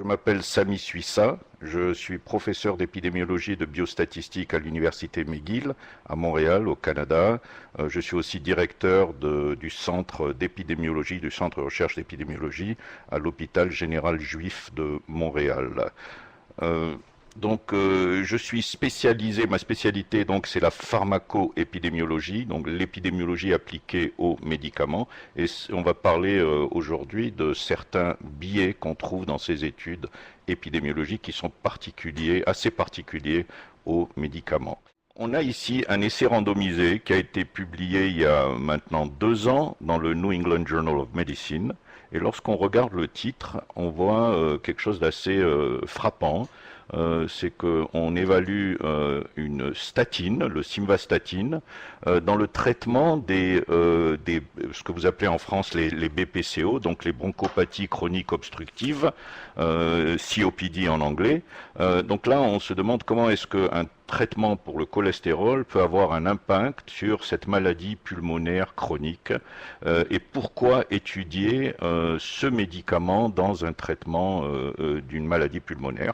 m'appelle Sami Suissa, je suis professeur d'épidémiologie et de biostatistique à l'université McGill à Montréal, au Canada. Je suis aussi directeur du centre d'épidémiologie, du centre de recherche d'épidémiologie à l'hôpital général juif de Montréal. Je suis spécialisé, ma spécialité donc c'est la pharmacoépidémiologie, donc l'épidémiologie appliquée aux médicaments, et on va parler aujourd'hui de certains biais qu'on trouve dans ces études épidémiologiques qui sont assez particuliers aux médicaments. On a ici un essai randomisé qui a été publié il y a maintenant 2 ans dans le New England Journal of Medicine, et lorsqu'on regarde le titre, on voit quelque chose d'assez frappant. C'est qu'on évalue une statine, le simvastatine, dans le traitement ce que vous appelez en France les BPCO, donc les bronchopathies chroniques obstructives, COPD en anglais. Donc là, on se demande comment est-ce qu'un traitement pour le cholestérol peut avoir un impact sur cette maladie pulmonaire chronique et pourquoi étudier ce médicament dans un traitement d'une maladie pulmonaire.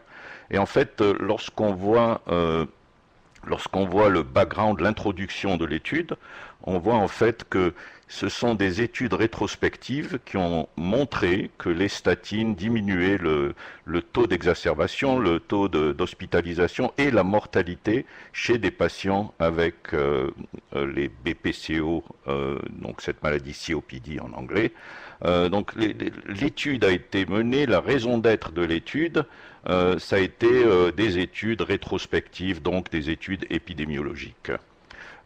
Et en fait, lorsqu'on voit le background, l'introduction de l'étude, on voit en fait que ce sont des études rétrospectives qui ont montré que les statines diminuaient le taux d'exacerbation, le taux d'hospitalisation et la mortalité chez des patients avec les BPCO, donc cette maladie COPD en anglais. Donc l'étude a été menée, la raison d'être de l'étude, ça a été des études rétrospectives, donc des études épidémiologiques.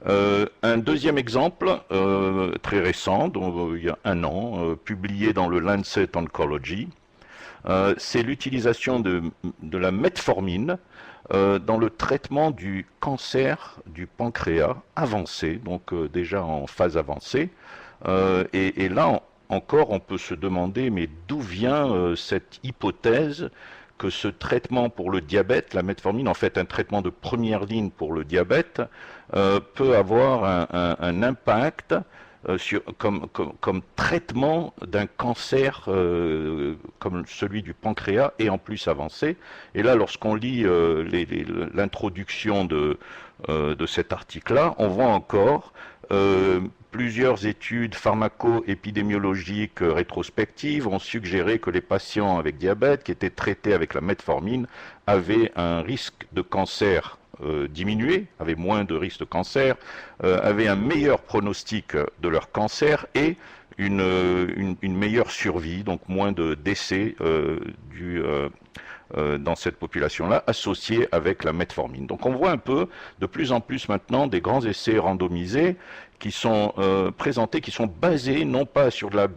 Un deuxième exemple, très récent, il y a 1 an, publié dans le Lancet Oncology, c'est l'utilisation de la metformine dans le traitement du cancer du pancréas avancé, donc déjà en phase avancée. Et là encore, on peut se demander, mais d'où vient cette hypothèse que ce traitement pour le diabète, la metformine, en fait un traitement de première ligne pour le diabète, peut avoir un impact comme traitement d'un cancer comme celui du pancréas et en plus avancé. Et là, lorsqu'on lit l'introduction de cet article-là, on voit encore plusieurs études pharmaco-épidémiologiques rétrospectives ont suggéré que les patients avec diabète qui étaient traités avec la metformine avaient un risque de cancer diminué, avaient moins de risque de cancer, avaient un meilleur pronostic de leur cancer et une meilleure survie, donc moins de décès dans cette population-là, associée avec la metformine. Donc on voit un peu de plus en plus maintenant des grands essais randomisés qui sont présentés, qui sont basés non pas sur la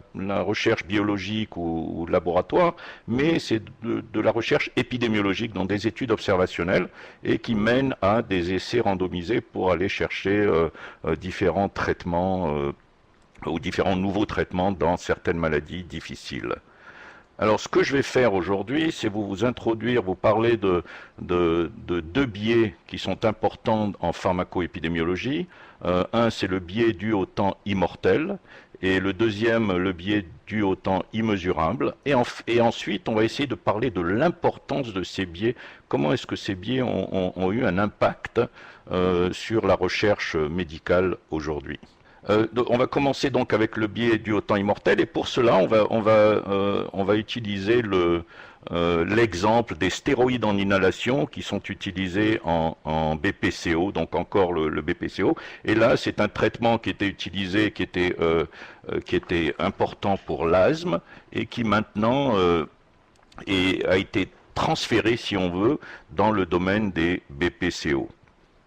recherche biologique ou laboratoire, mais c'est de la recherche épidémiologique, donc des études observationnelles, et qui mènent à des essais randomisés pour aller chercher différents traitements ou différents nouveaux traitements dans certaines maladies difficiles. Alors, ce que je vais faire aujourd'hui, c'est vous introduire, vous parler de 2 biais qui sont importants en pharmacoépidémiologie. Un, c'est le biais dû au temps immortel, et le deuxième, le biais dû au temps immesurable. Et ensuite, on va essayer de parler de l'importance de ces biais. Comment est-ce que ces biais ont eu un impact sur la recherche médicale aujourd'hui? On va commencer donc avec le biais dû au temps immortel, et pour cela on va utiliser l'exemple des stéroïdes en inhalation qui sont utilisés en BPCO, donc encore le BPCO. Et là c'est un traitement qui était utilisé, qui était important pour l'asthme et qui maintenant a été transféré, si on veut, dans le domaine des BPCO.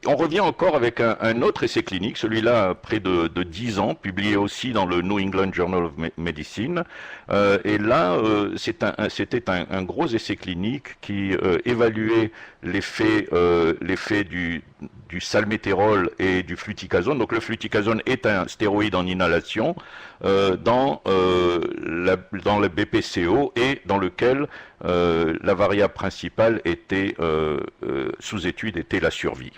On revient encore avec un autre essai clinique, celui-là près de 10 ans, publié aussi dans le New England Journal of Medicine. Et là, c'était un gros essai clinique qui évaluait l'effet du salmétérol et du fluticasone. Donc le fluticasone est un stéroïde en inhalation dans le BPCO et dans lequel la variable principale était sous étude était la survie.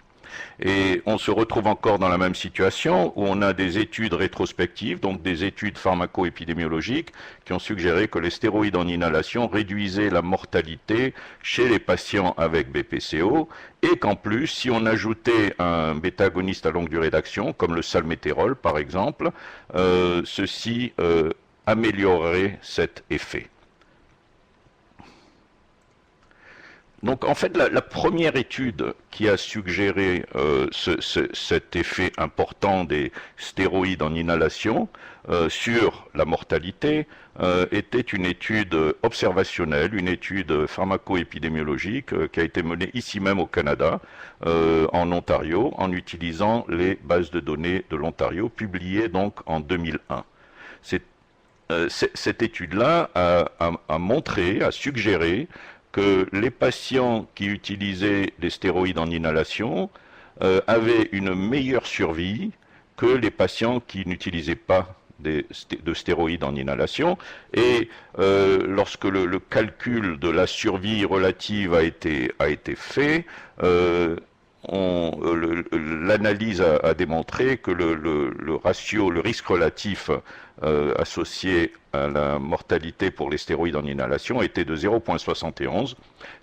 Et on se retrouve encore dans la même situation où on a des études rétrospectives, donc des études pharmaco-épidémiologiques, qui ont suggéré que les stéroïdes en inhalation réduisaient la mortalité chez les patients avec BPCO, et qu'en plus, si on ajoutait un bêta-agoniste à longue durée d'action, comme le salmétérol par exemple, ceci améliorerait cet effet. Donc en fait, la première étude qui a suggéré cet effet important des stéroïdes en inhalation sur la mortalité était une étude observationnelle, une étude pharmaco-épidémiologique qui a été menée ici même au Canada, en Ontario, en utilisant les bases de données de l'Ontario, publiées donc en 2001. Cette étude-là a montré, a suggéré que les patients qui utilisaient des stéroïdes en inhalation avaient une meilleure survie que les patients qui n'utilisaient pas de stéroïdes en inhalation. Et lorsque le calcul de la survie relative a été fait, l'analyse a démontré que le ratio, le risque relatif associé à la mortalité pour les stéroïdes en inhalation était de 0,71.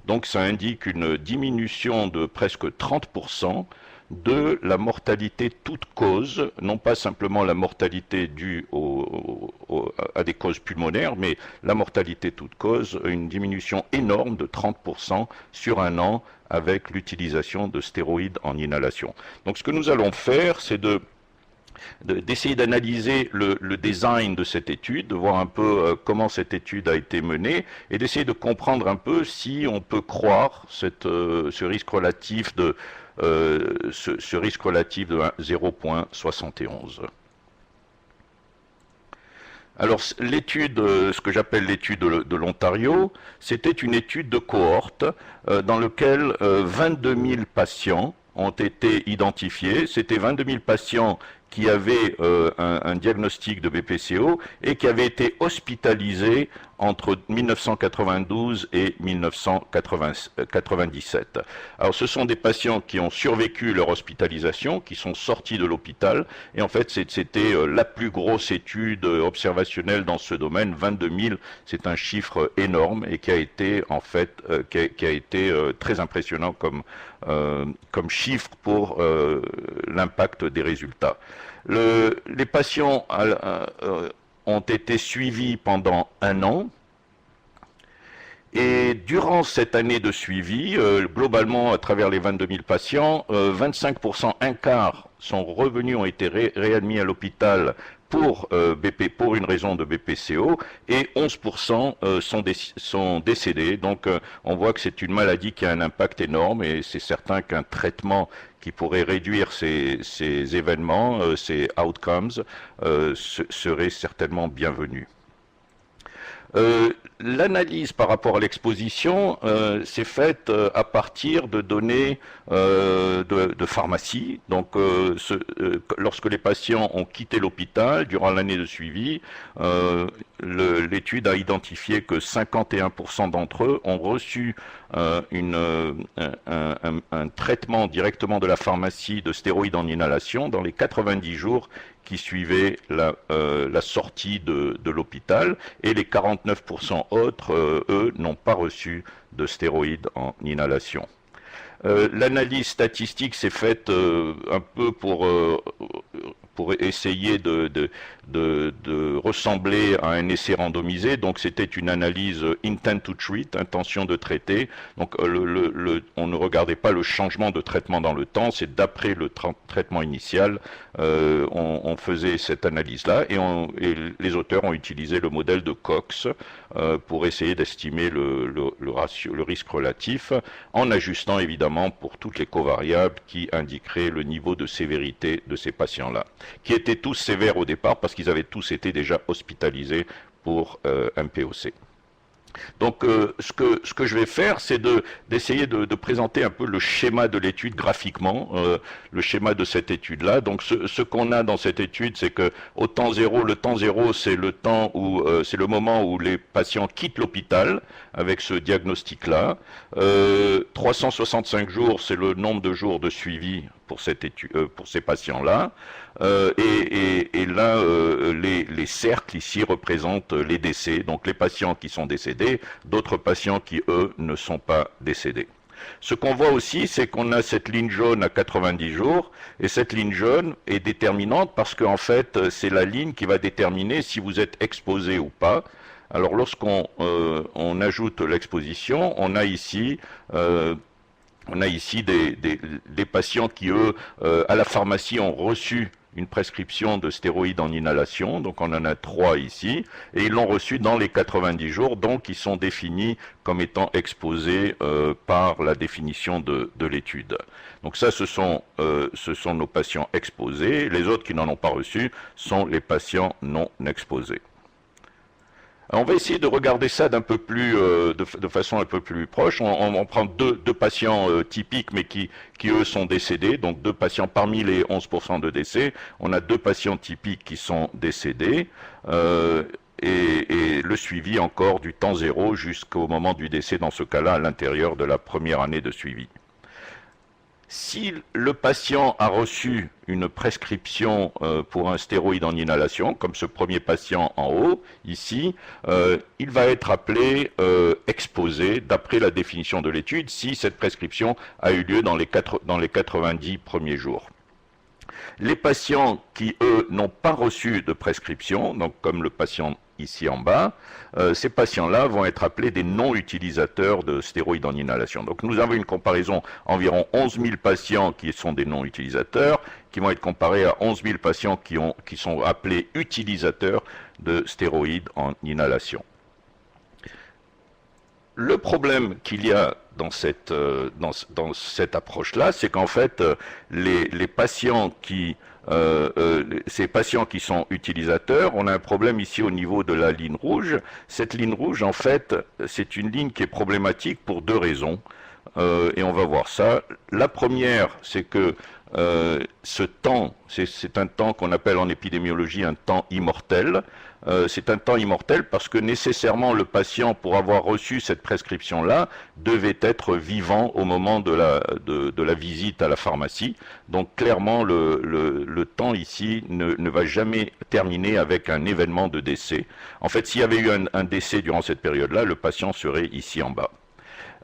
Donc ça indique une diminution de presque 30% de la mortalité toute cause, non pas simplement la mortalité due à des causes pulmonaires, mais la mortalité toute cause, une diminution énorme de 30% sur un an avec l'utilisation de stéroïdes en inhalation. Donc ce que nous allons faire, c'est d'essayer d'analyser le design de cette étude, de voir un peu comment cette étude a été menée, et d'essayer de comprendre un peu si on peut croire ce risque relatif de 0,71. Alors l'étude, ce que j'appelle l'étude de l'Ontario, c'était une étude de cohorte dans laquelle 22 000 patients ont été identifiés. C'était 22 000 patients qui avaient un diagnostic de BPCO et qui avaient été hospitalisés entre 1992 et 1997. Alors ce sont des patients qui ont survécu leur hospitalisation, qui sont sortis de l'hôpital, et en fait c'était la plus grosse étude observationnelle dans ce domaine, 22 000, c'est un chiffre énorme et qui a été en fait très impressionnant comme chiffre pour l'impact des résultats. Les patients ont été suivis pendant un an. Et durant cette année de suivi, globalement, à travers les 22 000 patients, 25%, un quart, sont revenus, ont été réadmis à l'hôpital pour une raison de BPCO, et 11% sont décédés. Donc on voit que c'est une maladie qui a un impact énorme, et c'est certain qu'un traitement qui pourrait réduire ces événements, ces outcomes, serait certainement bienvenu. L'analyse par rapport à l'exposition s'est faite à partir de données de pharmacie. Donc, lorsque les patients ont quitté l'hôpital durant l'année de suivi, l'étude a identifié que 51% d'entre eux ont reçu un traitement directement de la pharmacie de stéroïdes en inhalation dans les 90 jours qui suivaient la sortie de l'hôpital, et les 49% autres, eux, n'ont pas reçu de stéroïdes en inhalation. L'analyse statistique s'est faite un peu pour essayer de ressembler à un essai randomisé. Donc c'était une analyse intent to treat, intention de traiter. Donc on ne regardait pas le changement de traitement dans le temps, c'est d'après le traitement initial, on faisait cette analyse-là, et les auteurs ont utilisé le modèle de Cox pour essayer d'estimer le risque relatif, en ajustant évidemment pour toutes les covariables qui indiqueraient le niveau de sévérité de ces patients-là, qui étaient tous sévères au départ parce qu'ils avaient tous été déjà hospitalisés pour un POC. Donc ce que je vais faire, c'est d'essayer de présenter un peu le schéma de l'étude graphiquement, le schéma de cette étude-là. Donc ce qu'on a dans cette étude, c'est que au temps zéro, le temps zéro, c'est le temps où c'est le moment où les patients quittent l'hôpital avec ce diagnostic-là. 365 jours, c'est le nombre de jours de suivi pour ces patients-là. Et là, les cercles ici représentent les décès, donc les patients qui sont décédés, d'autres patients qui, eux, ne sont pas décédés. Ce qu'on voit aussi, c'est qu'on a cette ligne jaune à 90 jours, et cette ligne jaune est déterminante parce qu'en fait, c'est la ligne qui va déterminer si vous êtes exposé ou pas. Alors lorsqu'on on ajoute l'exposition, on a ici des patients qui, eux, à la pharmacie ont reçu une prescription de stéroïdes en inhalation, donc on en a 3 ici, et ils l'ont reçu dans les 90 jours, donc ils sont définis comme étant exposés par la définition de l'étude. Donc ça, ce sont nos patients exposés, les autres qui n'en ont pas reçu sont les patients non exposés. On va essayer de regarder ça d'un peu plus, de façon un peu plus proche. On prend deux patients typiques, mais qui eux sont décédés. Donc 2 patients parmi les 11% de décès. On a 2 patients typiques qui sont décédés. Et le suivi encore du temps zéro jusqu'au moment du décès, dans ce cas-là, à l'intérieur de la première année de suivi. Si le patient a reçu une prescription pour un stéroïde en inhalation, comme ce premier patient en haut, ici, il va être appelé exposé, d'après la définition de l'étude, si cette prescription a eu lieu dans les 90 premiers jours. Les patients qui, eux, n'ont pas reçu de prescription, donc comme le patient ici en bas, ces patients-là vont être appelés des non-utilisateurs de stéroïdes en inhalation. Donc nous avons une comparaison, environ 11 000 patients qui sont des non-utilisateurs, qui vont être comparés à 11 000 patients qui sont appelés utilisateurs de stéroïdes en inhalation. Le problème qu'il y a dans cette approche-là, c'est qu'en fait, les patients ces patients qui sont utilisateurs, on a un problème ici au niveau de la ligne rouge. Cette ligne rouge, en fait, c'est une ligne qui est problématique pour 2 raisons. Et on va voir ça. La première, c'est que ce temps, c'est un temps qu'on appelle en épidémiologie un temps immortel. C'est un temps immortel parce que nécessairement le patient, pour avoir reçu cette prescription-là, devait être vivant au moment de la visite à la pharmacie. Donc clairement, le temps ici ne va jamais terminer avec un événement de décès. En fait, s'il y avait eu un décès durant cette période-là, le patient serait ici en bas.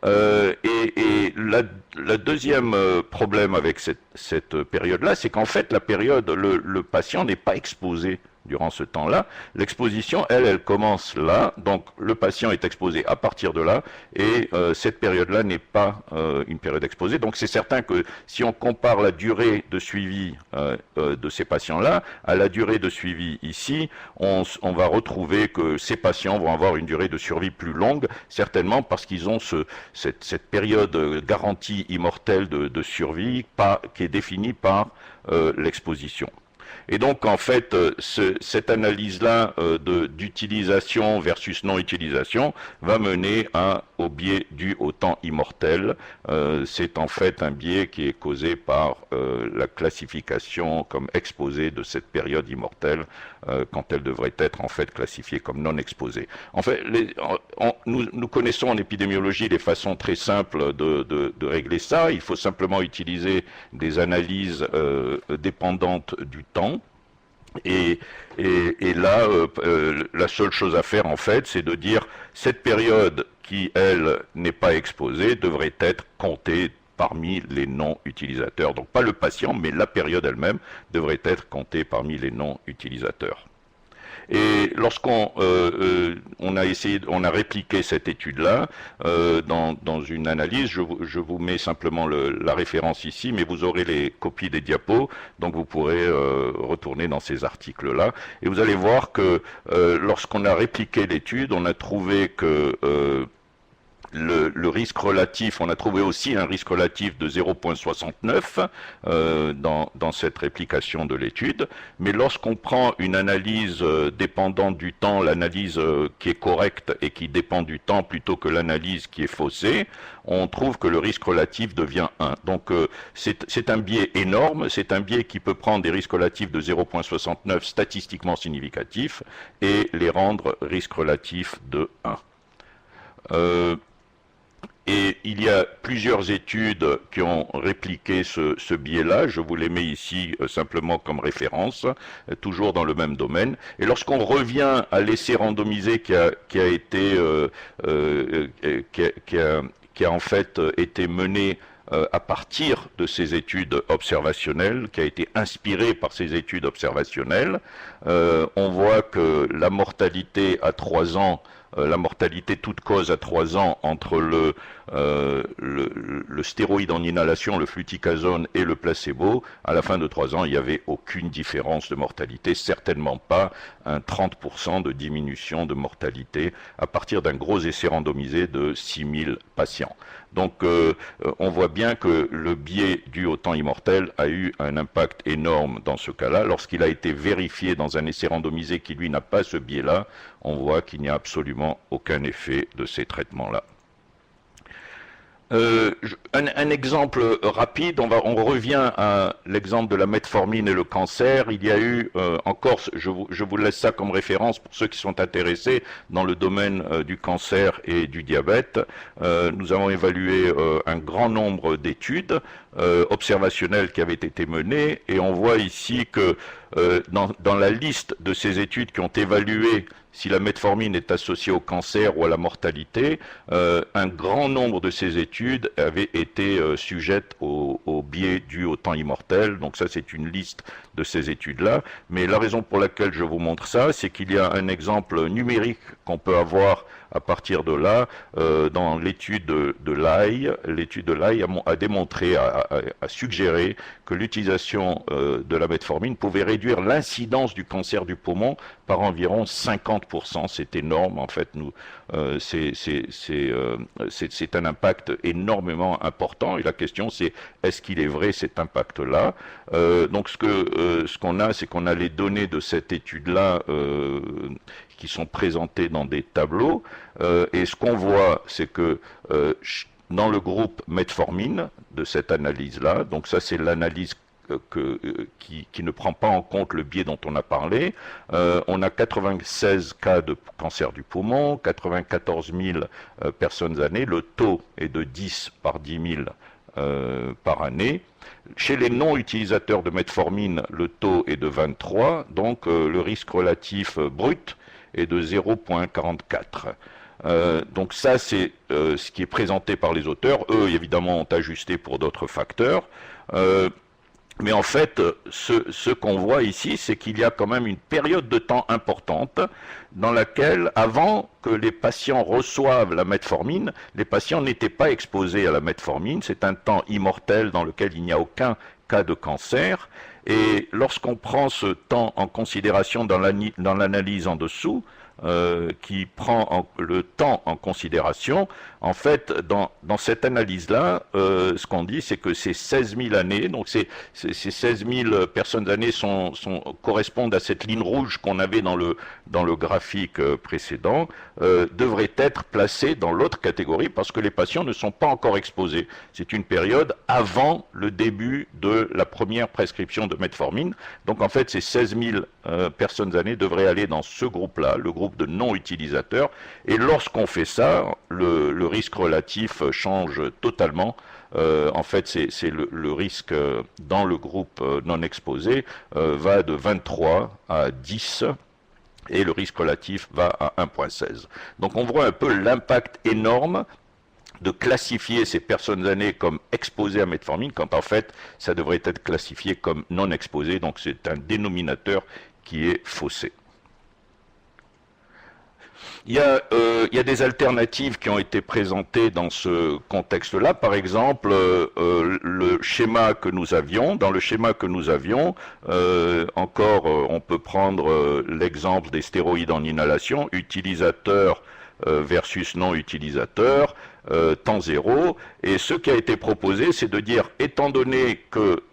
Et la deuxième problème avec cette période-là, c'est qu'en fait, la période, le patient n'est pas exposé durant ce temps-là. L'exposition, elle commence là, donc le patient est exposé à partir de là, et cette période-là n'est pas une période exposée. Donc c'est certain que si on compare la durée de suivi de ces patients-là à la durée de suivi ici, on va retrouver que ces patients vont avoir une durée de survie plus longue, certainement parce qu'ils ont cette période garantie immortelle de survie qui est définie par l'exposition. Et donc, en fait, cette analyse-là d'utilisation versus non-utilisation va mener au biais dû au temps immortel. C'est en fait un biais qui est causé par la classification comme exposée de cette période immortelle quand elle devrait être en fait classifiée comme non exposée. En fait, nous connaissons en épidémiologie des façons très simples de régler ça. Il faut simplement utiliser des analyses dépendantes du temps. Et là, la seule chose à faire, en fait, c'est de dire cette période qui, elle, n'est pas exposée, devrait être comptée parmi les non-utilisateurs. Donc pas le patient, mais la période elle-même devrait être comptée parmi les non-utilisateurs. Et lorsqu'on on a répliqué cette étude-là dans une analyse, je vous mets simplement la référence ici, mais vous aurez les copies des diapos, donc vous pourrez retourner dans ces articles-là. Et vous allez voir que lorsqu'on a répliqué l'étude, on a trouvé que le risque relatif, on a trouvé aussi un risque relatif de 0,69 dans cette réplication de l'étude, mais lorsqu'on prend une analyse dépendante du temps, l'analyse qui est correcte et qui dépend du temps plutôt que l'analyse qui est faussée, on trouve que le risque relatif devient 1. Donc c'est un biais énorme, c'est un biais qui peut prendre des risques relatifs de 0,69 statistiquement significatifs et les rendre risques relatifs de 1. Et il y a plusieurs études qui ont répliqué ce biais-là. Je vous les mets ici simplement comme référence, toujours dans le même domaine. Et lorsqu'on revient à l'essai randomisé qui a en fait été mené à partir de ces études observationnelles, qui a été inspiré par ces études observationnelles, on voit que la mortalité à 3 ans, la mortalité toute cause à 3 ans entre le stéroïde en inhalation, le fluticasone et le placebo, à la fin de 3 ans, il n'y avait aucune différence de mortalité, certainement pas un 30% de diminution de mortalité à partir d'un gros essai randomisé de 6000 patients. Donc on voit bien que le biais dû au temps immortel a eu un impact énorme dans ce cas-là. Lorsqu'il a été vérifié dans un essai randomisé qui lui n'a pas ce biais-là, on voit qu'il n'y a absolument aucun effet de ces traitements-là. Un exemple rapide, on revient à l'exemple de la metformine et le cancer. Il y a eu encore, je vous laisse ça comme référence pour ceux qui sont intéressés dans le domaine du cancer et du diabète. Nous avons évalué un grand nombre d'études observationnelles qui avaient été menées et on voit ici que dans la liste de ces études qui ont évalué si la metformine est associée au cancer ou à la mortalité, un grand nombre de ces études avaient été sujettes au biais dû au temps immortel. Donc ça, c'est une liste de ces études-là. Mais la raison pour laquelle je vous montre ça, c'est qu'il y a un exemple numérique qu'on peut avoir à partir de là, dans l'étude de Lai. L'étude de Lai a démontré, a suggéré que l'utilisation de la metformine pouvait réduire l'incidence du cancer du poumon par environ 50%. C'est énorme, en fait. C'est un impact énormément important. Et la question, c'est est-ce qu'il est vrai cet impact-là? Donc, ce qu'on a, c'est qu'on a les données de cette étude-là qui sont présentées dans des tableaux. Et ce qu'on voit, c'est que dans le groupe metformine de cette analyse-là, donc ça c'est l'analyse qui ne prend pas en compte le biais dont on a parlé. On a 96 cas de cancer du poumon, 94 000 personnes années. Le taux est de 10 par 10 000 par année. Chez les non-utilisateurs de metformine, le taux est de 23, donc le risque relatif brut est de 0,44. Donc ça, c'est ce qui est présenté par les auteurs. Eux, évidemment, ont ajusté pour d'autres facteurs. Mais en fait, ce qu'on voit ici, c'est qu'il y a quand même une période de temps importante dans laquelle, avant que les patients reçoivent la metformine, les patients n'étaient pas exposés à la metformine. C'est un temps immortel dans lequel il n'y a aucun cas de cancer. Et lorsqu'on prend ce temps en considération dans l'analyse en dessous, qui prend le temps en considération, en fait, dans cette analyse-là, ce qu'on dit, c'est que ces 16 000 années, donc ces 16 000 personnes années correspondent à cette ligne rouge qu'on avait dans le graphique précédent, devraient être placées dans l'autre catégorie parce que les patients ne sont pas encore exposés. C'est une période avant le début de la première prescription de metformine. Donc en fait, ces 16 000 personnes années devraient aller dans ce groupe-là, le groupe de non-utilisateurs. Et lorsqu'on fait ça, le risque relatif change totalement. En fait, c'est le risque dans le groupe non exposé va de 23 à 10 et le risque relatif va à 1,16. Donc on voit un peu l'impact énorme de classifier ces personnes années comme exposées à metformine, quand en fait ça devrait être classifié comme non exposé. Donc c'est un dénominateur qui est faussé. Il y a des alternatives qui ont été présentées dans ce contexte-là. Par exemple, le schéma que nous avions. Dans le schéma que nous avions, encore, on peut prendre l'exemple des stéroïdes en inhalation, utilisateur versus non utilisateur, temps zéro. Et ce qui a été proposé, c'est de dire, étant donné que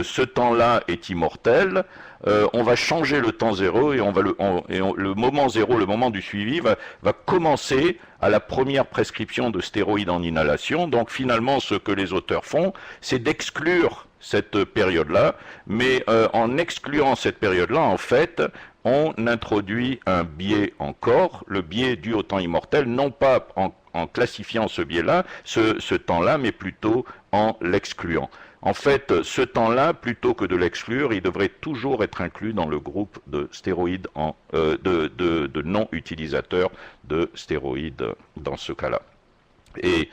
ce temps-là est immortel, on va changer le temps zéro et le moment zéro, le moment du suivi, va commencer à la première prescription de stéroïdes en inhalation. Donc finalement, ce que les auteurs font, c'est d'exclure cette période-là, mais en excluant cette période-là, en fait, on introduit un biais encore, le biais dû au temps immortel, non pas en classifiant ce biais-là, ce temps-là, mais plutôt en l'excluant. En fait, ce temps-là, plutôt que de l'exclure, il devrait toujours être inclus dans le groupe de stéroïdes, de non-utilisateurs de stéroïdes dans ce cas-là. Et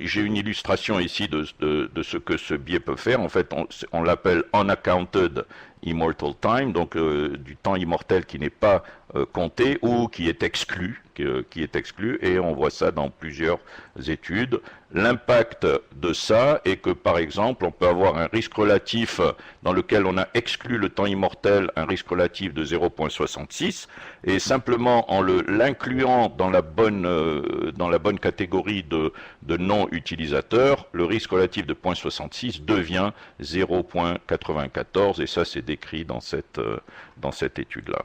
j'ai une illustration ici de ce que ce biais peut faire. En fait, on l'appelle unaccounted immortal time, donc du temps immortel qui n'est pas compté ou qui est exclu, et on voit ça dans plusieurs études. L'impact de ça est que, par exemple, on peut avoir un risque relatif dans lequel on a exclu le temps immortel, un risque relatif de 0,66, et simplement en l'incluant dans la bonne catégorie de non-utilisateurs, le risque relatif de 0,66 devient 0,94, et ça c'est décrit dans cette étude-là.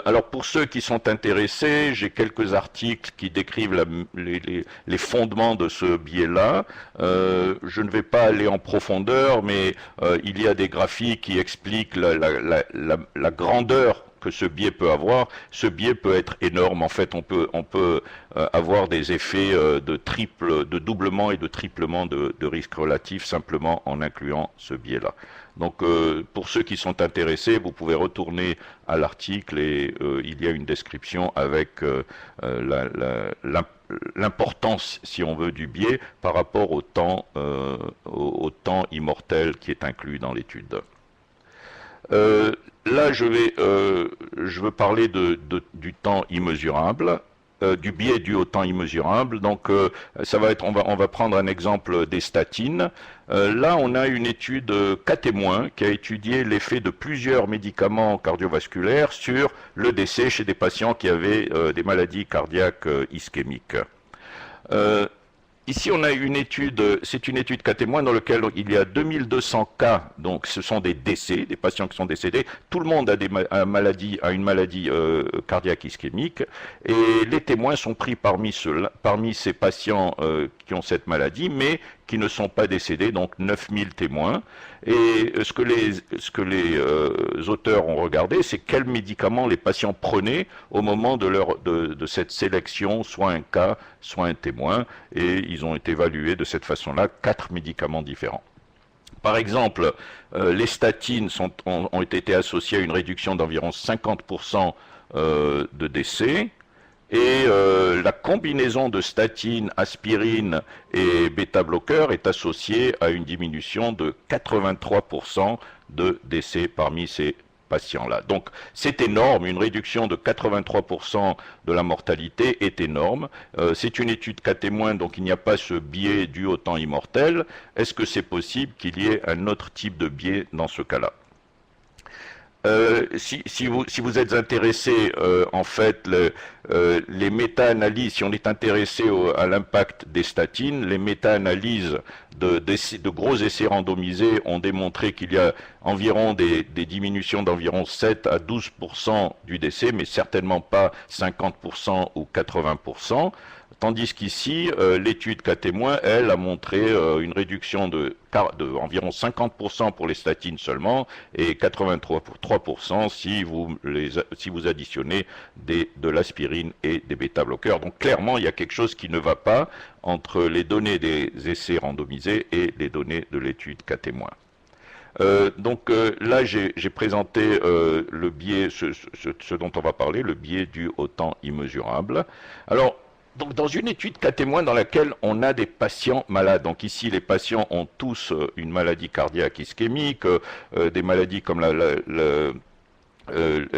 Alors pour ceux qui sont intéressés, j'ai quelques articles qui décrivent les fondements de ce biais-là. Je ne vais pas aller en profondeur, mais il y a des graphiques qui expliquent la grandeur que ce biais peut avoir. Ce biais peut être énorme. En fait, on peut avoir des effets de doublement et de triplement de risque relatif simplement en incluant ce biais-là. Donc, pour ceux qui sont intéressés, vous pouvez retourner à l'article et il y a une description avec l'importance, si on veut, du biais par rapport au temps immortel qui est inclus dans l'étude. Là, je veux parler du temps immesurable, du biais dû au temps immesurable. Donc, on va prendre un exemple des statines. Là, on a une étude cas témoin qui a étudié l'effet de plusieurs médicaments cardiovasculaires sur le décès chez des patients qui avaient des maladies cardiaques ischémiques. Ici, on a une étude, c'est une étude cas témoin dans laquelle il y a 2200 cas, donc ce sont des décès, des patients qui sont décédés. Tout le monde a une maladie cardiaque ischémique, et les témoins sont pris parmi ces patients qui ont cette maladie, mais qui ne sont pas décédés, donc 9000 témoins. Et ce que les auteurs ont regardé, c'est quels médicaments les patients prenaient au moment de cette sélection, soit un cas, soit un témoin, et ils ont été évalués de cette façon-là, 4 médicaments différents. Par exemple, les statines ont été associées à une réduction d'environ 50% de décès, et la combinaison de statine, aspirine et bêta-bloqueur est associée à une diminution de 83% de décès parmi ces patients-là. Donc c'est énorme, une réduction de 83% de la mortalité est énorme. C'est une étude cas témoin, donc il n'y a pas ce biais dû au temps immortel. Est-ce que c'est possible qu'il y ait un autre type de biais dans ce cas-là ? Si vous êtes intéressé, en fait, les méta-analyses, si on est intéressé à l'impact des statines, les méta-analyses de gros essais randomisés ont démontré qu'il y a environ des diminutions d'environ 7 à 12% du décès, mais certainement pas 50% ou 80%. Tandis qu'ici, l'étude cas témoin, elle, a montré une réduction d'environ 50% pour les statines seulement et 83% si vous additionnez de l'aspirine et des bêta-bloqueurs. Donc clairement, il y a quelque chose qui ne va pas entre les données des essais randomisés et les données de l'étude cas témoin. Là, j'ai présenté le biais, ce dont on va parler, le biais dû au temps immesurable. Alors, donc, dans une étude cas témoin dans laquelle on a des patients malades, donc ici les patients ont tous une maladie cardiaque ischémique, des maladies comme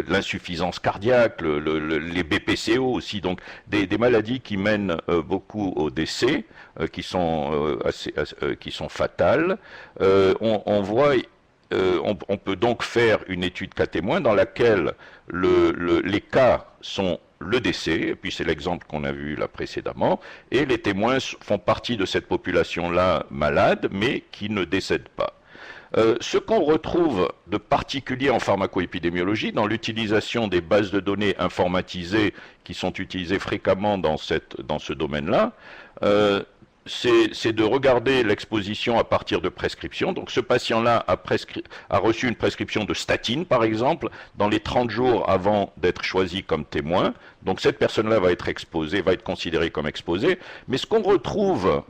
l'insuffisance cardiaque, les BPCO aussi, donc des maladies qui mènent beaucoup au décès, qui sont fatales. On peut donc faire une étude cas témoin dans laquelle les cas sont le décès, et puis c'est l'exemple qu'on a vu là précédemment, et les témoins font partie de cette population-là malade, mais qui ne décèdent pas. Ce qu'on retrouve de particulier en pharmacoépidémiologie, dans l'utilisation des bases de données informatisées qui sont utilisées fréquemment dans ce domaine-là, c'est de regarder l'exposition à partir de prescription. Donc ce patient-là a reçu une prescription de statine, par exemple, dans les 30 jours avant d'être choisi comme témoin. Donc cette personne-là va être exposée, va être considérée comme exposée. Mais ce qu'on retrouve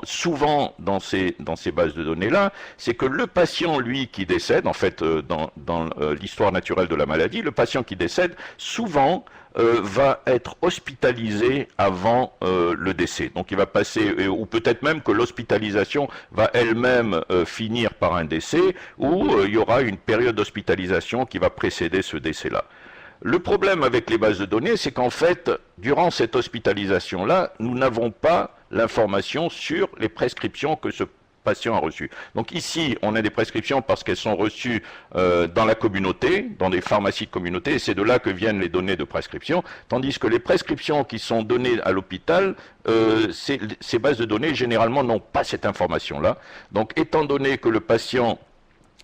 souvent dans ces bases de données-là, c'est que le patient, lui, qui décède, en fait, dans l'histoire naturelle de la maladie, le patient qui décède, souvent, va être hospitalisé avant le décès. Donc il va passer, ou peut-être même que l'hospitalisation va elle-même finir par un décès, ou il y aura une période d'hospitalisation qui va précéder ce décès-là. Le problème avec les bases de données, c'est qu'en fait, durant cette hospitalisation-là, nous n'avons pas l'information sur les prescriptions que ce patient a reçues. Donc ici, on a des prescriptions parce qu'elles sont reçues dans la communauté, dans des pharmacies de communauté, et c'est de là que viennent les données de prescription, tandis que les prescriptions qui sont données à l'hôpital, ces bases de données, généralement, n'ont pas cette information-là. Donc, étant donné que le patient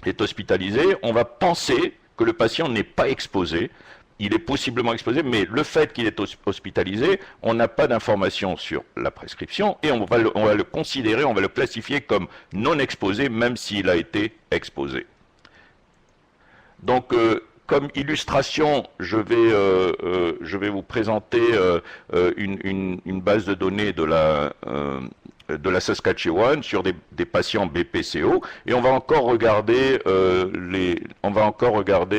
est hospitalisé, on va penser que le patient n'est pas exposé. Il est possiblement exposé, mais le fait qu'il est hospitalisé, on n'a pas d'informations sur la prescription et on va le considérer, on va le classifier comme non exposé, même s'il a été exposé. Donc, comme illustration, je vais vous présenter une base de données de la Saskatchewan sur des patients BPCO et on va encore regarder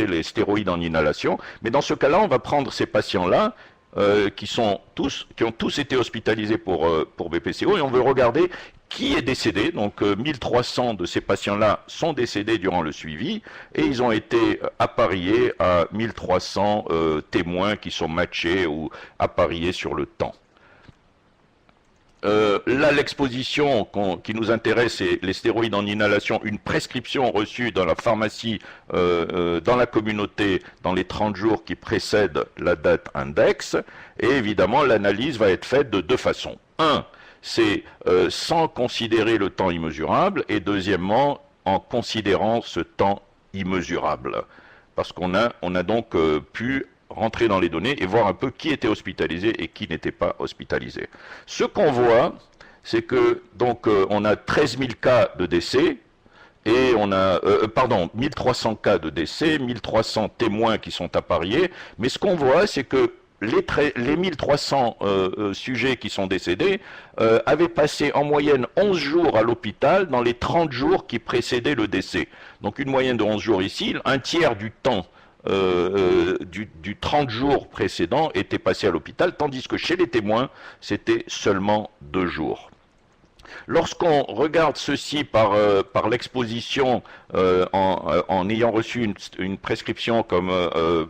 les stéroïdes en inhalation. Mais dans ce cas-là, on va prendre ces patients-là qui ont tous été hospitalisés pour BPCO et on veut regarder qui est décédé. Donc 1300 de ces patients-là sont décédés durant le suivi et ils ont été appariés à 1300 témoins qui sont matchés ou appariés sur le temps. Là, l'exposition qui nous intéresse, c'est les stéroïdes en inhalation, une prescription reçue dans la pharmacie, dans la communauté, dans les 30 jours qui précèdent la date index. Et évidemment, l'analyse va être faite de deux façons. Un, c'est sans considérer le temps immesurable, et deuxièmement, en considérant ce temps immesurable. Parce qu'on a donc pu rentrer dans les données et voir un peu qui était hospitalisé et qui n'était pas hospitalisé. Ce qu'on voit, c'est que donc on a 13 000 cas de décès et on a 1300 cas de décès, 1300 témoins qui sont appariés, mais ce qu'on voit, c'est que les 1300 sujets qui sont décédés avaient passé en moyenne 11 jours à l'hôpital dans les 30 jours qui précédaient le décès. Donc une moyenne de 11 jours ici, un tiers du temps du 30 jours précédent était passé à l'hôpital, tandis que chez les témoins, c'était seulement 2 jours. Lorsqu'on regarde ceci par l'exposition en ayant reçu une prescription comme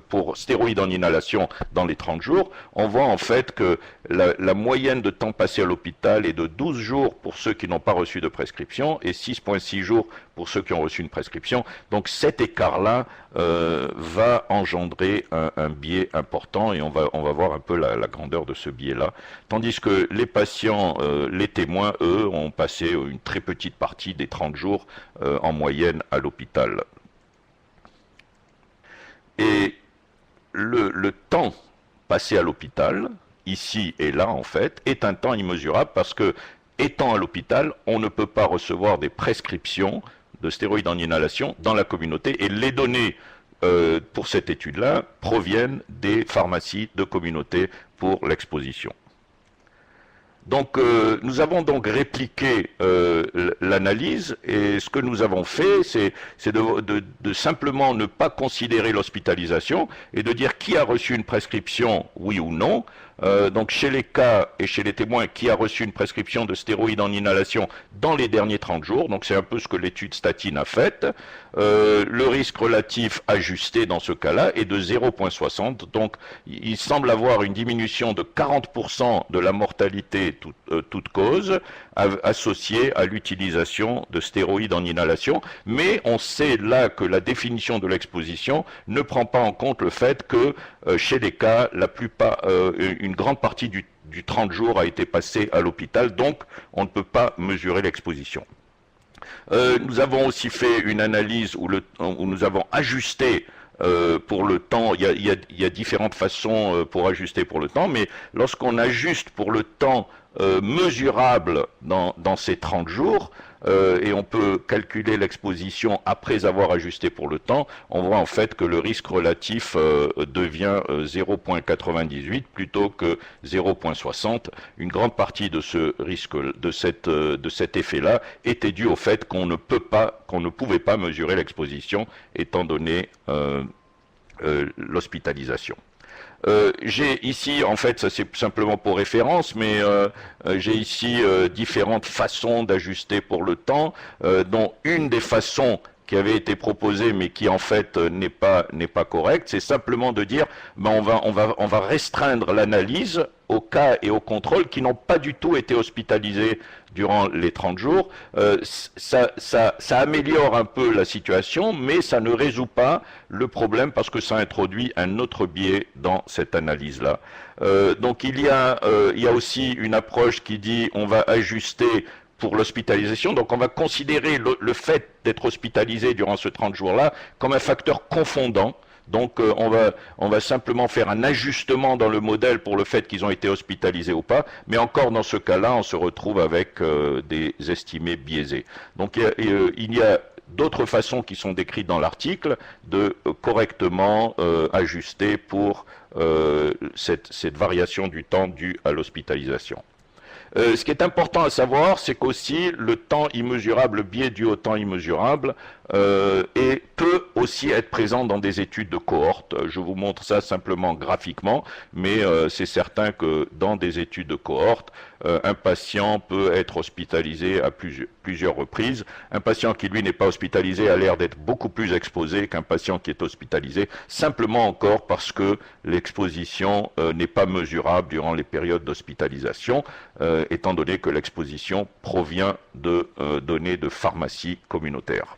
pour stéroïdes en inhalation dans les 30 jours, on voit en fait que la moyenne de temps passé à l'hôpital est de 12 jours pour ceux qui n'ont pas reçu de prescription et 6,6 jours pour ceux qui ont reçu une prescription. Donc cet écart-là va engendrer un biais important et on va voir un peu la grandeur de ce biais-là. Tandis que les patients, les témoins, eux, ont passé une très petite partie des 30 jours en moyenne à l'hôpital. Et le temps passé à l'hôpital, ici et là en fait, est un temps immesurable parce que, étant à l'hôpital, on ne peut pas recevoir des prescriptions de stéroïdes en inhalation dans la communauté et les données pour cette étude-là proviennent des pharmacies de communauté pour l'exposition. Donc nous avons donc répliqué l'analyse et ce que nous avons fait, c'est de simplement ne pas considérer l'hospitalisation et de dire qui a reçu une prescription, oui ou non. Donc chez les cas et chez les témoins, qui a reçu une prescription de stéroïdes en inhalation dans les derniers 30 jours. Donc c'est un peu ce que l'étude statine a fait. Le risque relatif ajusté dans ce cas-là est de 0,60. Donc il semble avoir une diminution de 40% de la mortalité toute cause associée à l'utilisation de stéroïdes en inhalation. Mais on sait là que la définition de l'exposition ne prend pas en compte le fait que chez les cas, une grande partie du 30 jours a été passée à l'hôpital, donc on ne peut pas mesurer l'exposition. Nous avons aussi fait une analyse où nous avons ajusté pour le temps. Il y a différentes façons pour ajuster pour le temps, mais lorsqu'on ajuste pour le temps mesurable dans ces 30 jours, et on peut calculer l'exposition après avoir ajusté pour le temps, on voit en fait que le risque relatif devient 0,98 plutôt que 0,60. Une grande partie de ce risque, de cet effet-là, était due au fait qu'on ne pouvait pas mesurer l'exposition étant donné l'hospitalisation. J'ai ici, en fait, ça c'est simplement pour référence, mais j'ai ici différentes façons d'ajuster pour le temps, dont une des façons qui avait été proposée, mais qui en fait n'est pas correcte, c'est simplement de dire, ben on va restreindre l'analyse aux cas et aux contrôles qui n'ont pas du tout été hospitalisés durant les 30 jours. Ça améliore un peu la situation, mais ça ne résout pas le problème parce que ça introduit un autre biais dans cette analyse-là. Donc il y a aussi une approche qui dit on va ajuster pour l'hospitalisation, donc on va considérer le fait d'être hospitalisé durant ce 30 jours-là comme un facteur confondant. Donc on va simplement faire un ajustement dans le modèle pour le fait qu'ils ont été hospitalisés ou pas, mais encore dans ce cas-là, on se retrouve avec des estimés biaisés. Donc il y a d'autres façons qui sont décrites dans l'article de correctement ajuster pour cette variation du temps due à l'hospitalisation. Ce qui est important à savoir, c'est qu'aussi le temps immesurable, le biais dû au temps immesurable, peut aussi être présent dans des études de cohorte. Je vous montre ça simplement graphiquement, mais c'est certain que dans des études de cohorte, un patient peut être hospitalisé à plusieurs reprises. Un patient qui, lui, n'est pas hospitalisé a l'air d'être beaucoup plus exposé qu'un patient qui est hospitalisé, simplement encore parce que l'exposition n'est pas mesurable durant les périodes d'hospitalisation, étant donné que l'exposition provient de données de pharmacie communautaire.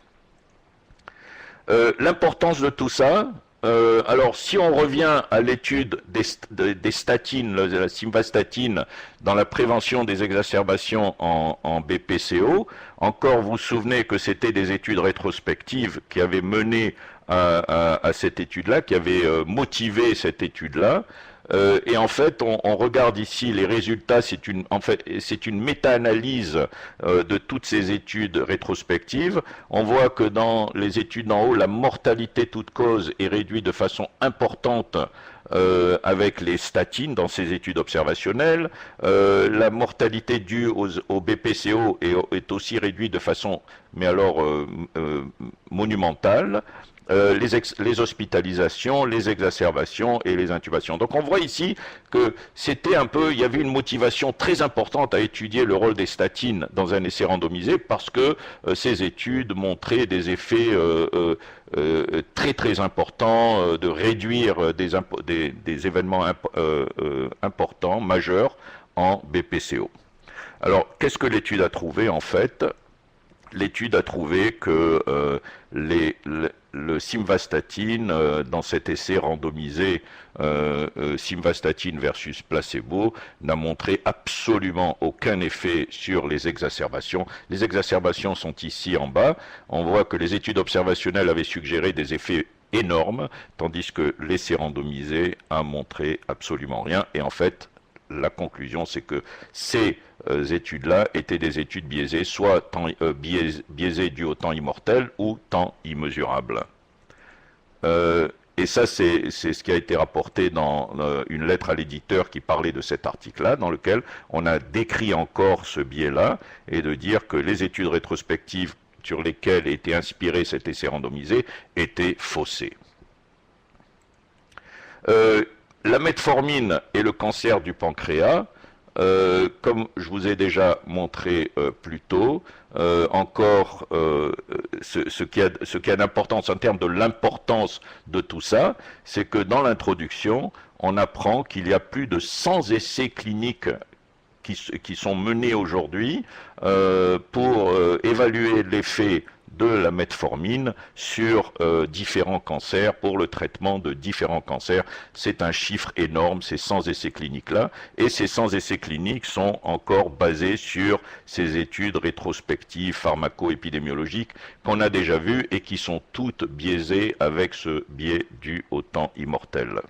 L'importance de tout ça, alors si on revient à l'étude des statines, la simvastatine, dans la prévention des exacerbations en BPCO, encore vous vous souvenez que c'était des études rétrospectives qui avaient mené à cette étude-là, qui avaient motivé cette étude-là. Et en fait, on regarde ici les résultats, c'est une méta-analyse de toutes ces études rétrospectives. On voit que dans les études d'en haut, la mortalité toute cause est réduite de façon importante avec les statines dans ces études observationnelles. La mortalité due au BPCO est aussi réduite de façon, mais alors monumentale. Les hospitalisations, les exacerbations et les intubations. Donc on voit ici que c'était il y avait une motivation très importante à étudier le rôle des statines dans un essai randomisé parce que ces études montraient des effets très très importants de réduire des événements importants, majeurs en BPCO. Alors qu'est-ce que l'étude a trouvé en fait? L'étude a trouvé que le simvastatine, dans cet essai randomisé simvastatine versus placebo, n'a montré absolument aucun effet sur les exacerbations. Les exacerbations sont ici en bas. On voit que les études observationnelles avaient suggéré des effets énormes, tandis que l'essai randomisé a montré absolument rien. Et en fait, la conclusion, c'est que ces études-là étaient des études biaisées, soit biaisées dues au temps immortel ou temps immesurable. Et ça, c'est ce qui a été rapporté dans une lettre à l'éditeur qui parlait de cet article-là, dans lequel on a décrit encore ce biais-là, et de dire que les études rétrospectives sur lesquelles était inspiré cet essai randomisé étaient faussées. La metformine et le cancer du pancréas, comme je vous ai déjà montré plus tôt, ce qui a d'importance en termes de l'importance de tout ça, c'est que dans l'introduction, on apprend qu'il y a plus de 100 essais cliniques qui sont menés aujourd'hui pour évaluer l'effet de la metformine sur différents cancers, pour le traitement de différents cancers. C'est un chiffre énorme, ces 100 essais cliniques-là, et ces 100 essais cliniques sont encore basés sur ces études rétrospectives pharmaco-épidémiologiques qu'on a déjà vues et qui sont toutes biaisées avec ce biais dû au temps immortel.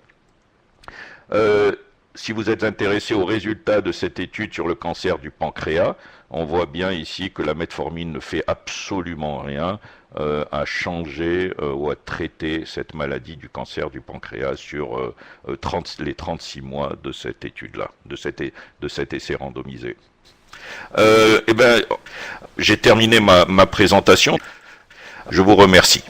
si vous êtes intéressé aux résultats de cette étude sur le cancer du pancréas, on voit bien ici que la metformine ne fait absolument rien à changer ou à traiter cette maladie du cancer du pancréas sur les 36 mois de cette étude-là, de cet essai randomisé. Eh ben, j'ai terminé ma présentation. Je vous remercie.